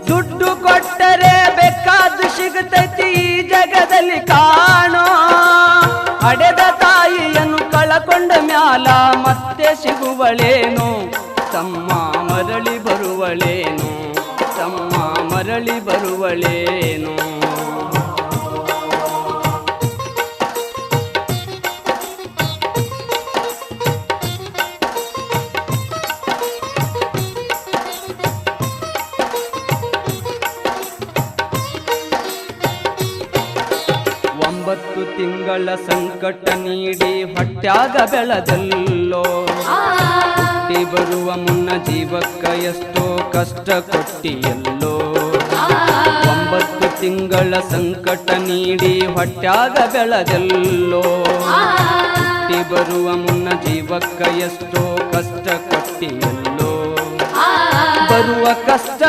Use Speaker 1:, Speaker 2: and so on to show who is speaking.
Speaker 1: ದುಡ್ಡು ಕೊಟ್ಟರೆ ಬೇಕಾದ್ದು ಸಿಗುತ್ತೈತಿ ಈ ಜಗದಲ್ಲಿ ಕಾಣೋ. ಹಡೆದ ತಾಯಿಯನ್ನು ಕಳಕೊಂಡ ಮ್ಯಾಲ ಮತ್ತೆ ಸಿಗುವಳೇನು, ತಮ್ಮ ಮರಳಿ ಬರುವಳೇನು, ತಮ್ಮ ಮರಳಿ ಬರುವಳೇನು. ಒಂಬತ್ತು ತಿಂಗಳ ಸಂಕಟ ನೀಡಿ ಹೊಟ್ಯಾಗ ಬೆಳೆದಲ್ಲೋ. ಹುಟ್ಟಿ ಬರುವ ಮುನ್ನ ಜೀವಕ್ಕ ಎಷ್ಟೋ ಕಷ್ಟ ಕೊಟ್ಟಿಯಲ್ಲೋ. 9 ತಿಂಗಳ ಸಂಕಟ ನೀಡಿ ಹೊಟ್ಯಾಗ ಬೆಳೆದಲ್ಲೋ. ಹುಟ್ಟಿ ಬರುವ ಮುನ್ನ ಜೀವಕ್ಕ ಎಷ್ಟೋ ಕಷ್ಟ ಕೊಟ್ಟಿಯಲ್ಲೋ. ಬರುವ ಕಷ್ಟ